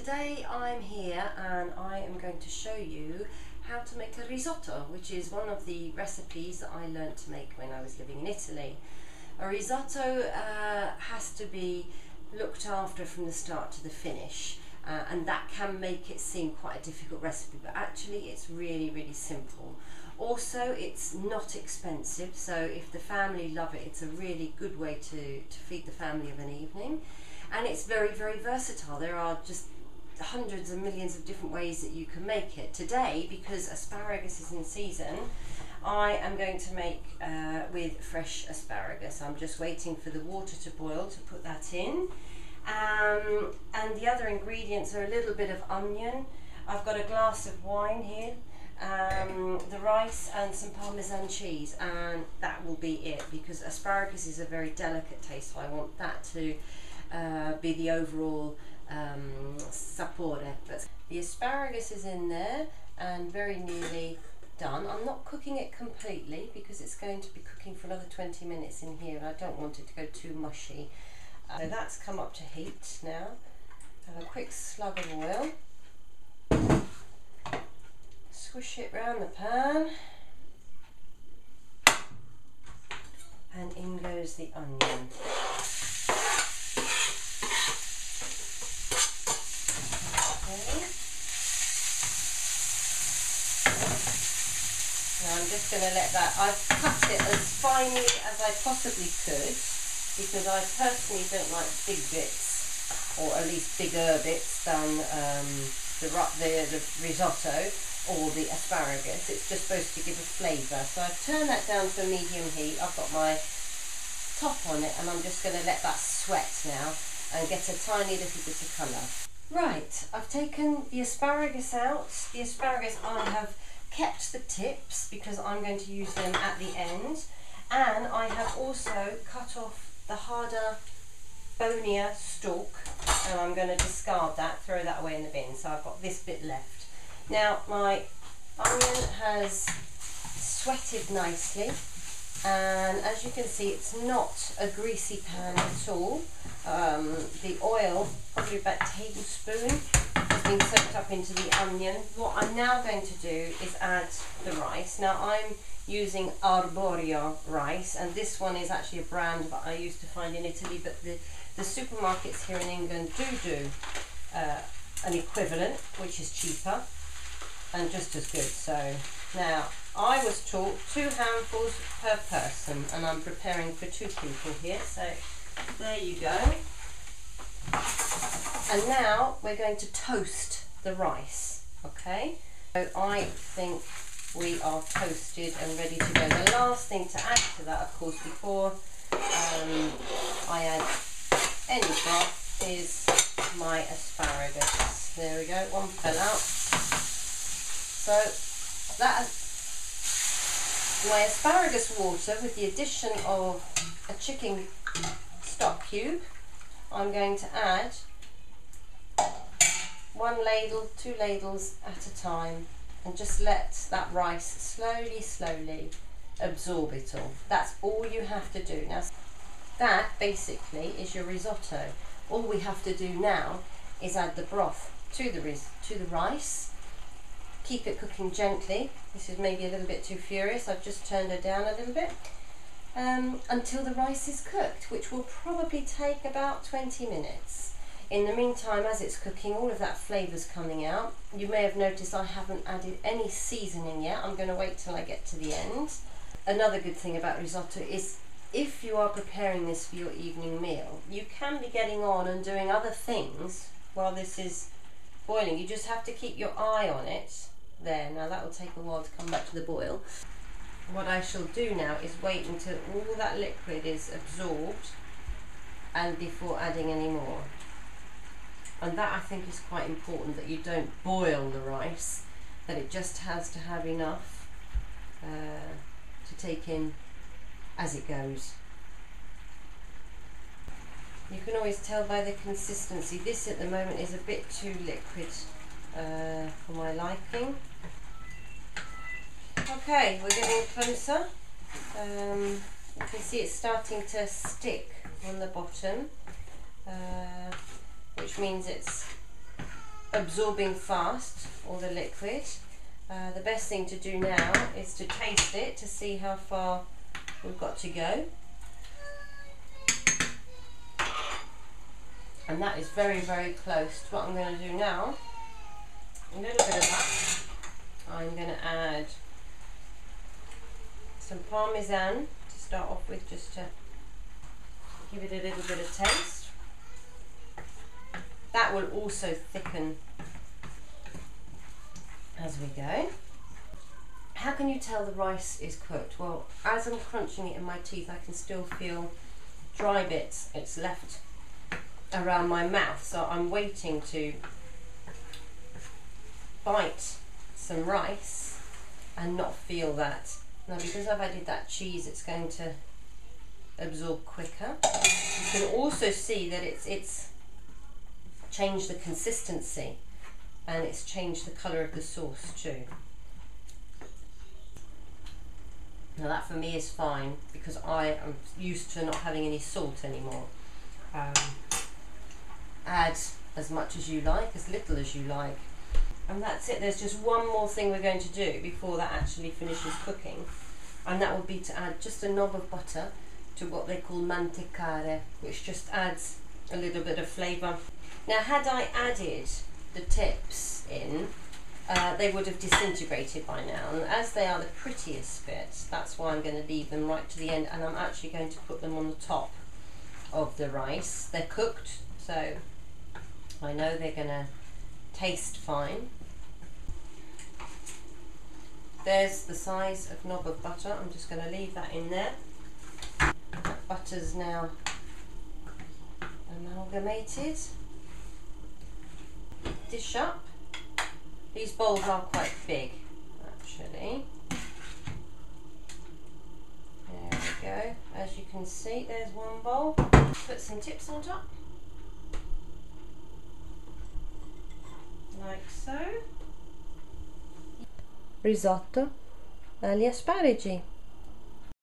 Today I'm here and I am going to show you how to make a risotto, which is one of the recipes that I learned to make when I was living in Italy. A risotto has to be looked after from the start to the finish, and that can make it seem quite a difficult recipe, but actually it's really simple. Also, it's not expensive, so if the family love it, it's a really good way to feed the family of an evening. And it's very versatile. There are just hundreds and millions of different ways that you can make it. Today, because asparagus is in season, I am going to make with fresh asparagus. I'm just waiting for the water to boil to put that in. And the other ingredients are a little bit of onion. I've got a glass of wine here, the rice and some Parmesan cheese, and that will be it, because asparagus is a very delicate taste, so I want that to be the overall sapore. But the asparagus is in there and very nearly done. I'm not cooking it completely because it's going to be cooking for another 20 minutes in here and I don't want it to go too mushy. So that's come up to heat now. Have a quick slug of oil. Swish it round the pan. And in goes the onion. Now I'm just going to let that, I've cut it as finely as I possibly could because I personally don't like big bits, or at least bigger bits than the risotto or the asparagus. It's just supposed to give a flavour. So I've turned that down to a medium heat. I've got my top on it and I'm just going to let that sweat now and get a tiny little bit of colour. Right, I've taken the asparagus out. The asparagus, I have kept the tips because I'm going to use them at the end, and I have also cut off the harder, bonier stalk, and I'm going to discard that, throw that away in the bin. So I've got this bit left. Now my onion has sweated nicely, and as you can see, it's not a greasy pan at all. The oil, probably about a tablespoon, has been soaked up into the onion. What I'm now going to do is add the rice. Now I'm using arborio rice, and this one is actually a brand that I used to find in Italy, but the supermarkets here in England do an equivalent, which is cheaper and just as good. So now I was taught 2 handfuls per person, and I'm preparing for 2 people here, so there you go. And now we're going to toast the rice, okay? So I think we are toasted and ready to go. The last thing to add to that, of course, before I add any broth, is my asparagus. There we go, one fell out. So that, my asparagus water, with the addition of a chicken stock cube, I'm going to add 1 ladle, 2 ladles at a time, and just let that rice slowly absorb it all. That's all you have to do. Now that basically is your risotto. All we have to do now is add the broth to the rice. Keep it cooking gently. This is maybe a little bit too furious. I've just turned her down a little bit. Until the rice is cooked, which will probably take about 20 minutes. In the meantime, as it's cooking, all of that flavour's coming out. You may have noticed I haven't added any seasoning yet. I'm going to wait till I get to the end. Another good thing about risotto is if you are preparing this for your evening meal, you can be getting on and doing other things while this is boiling. You just have to keep your eye on it. There, now that will take a while to come back to the boil. What I shall do now is wait until all that liquid is absorbed and before adding any more. And that, I think, is quite important, that you don't boil the rice, that it just has to have enough to take in as it goes. You can always tell by the consistency. This at the moment is a bit too liquid for my liking. Okay, we're getting closer. You can see it's starting to stick on the bottom, which means it's absorbing fast, all the liquid. The best thing to do now is to taste it to see how far we've got to go. And that is very, very close to what I'm going to do now. A little bit of that. I'm going to add some Parmesan to start off with, just to give it a little bit of taste. That will also thicken as we go. How can you tell the rice is cooked? Well, as I'm crunching it in my teeth, I can still feel dry bits. It's left around my mouth, so I'm waiting to bite some rice and not feel that. Now, because I've added that cheese, it's going to absorb quicker. You can also see that it's changed the consistency, and it's changed the colour of the sauce too. Now that for me is fine, because I am used to not having any salt anymore. Add as much as you like, as little as you like. And that's it. There's just one more thing we're going to do before that actually finishes cooking, and that will be to add just a knob of butter to what they call mantecare, which just adds a little bit of flavour. Now, had I added the tips in, they would have disintegrated by now, and as they are the prettiest bits, that's why I'm going to leave them right to the end, and I'm actually going to put them on the top of the rice. They're cooked, so I know they're going to taste fine. There's the size of knob of butter. I'm just going to leave that in there. That butter's now amalgamated. Dish up. These bowls are quite big, actually. There we go. As you can see, there's one bowl. Put some tips on top, like so. Risotto agli asparagi.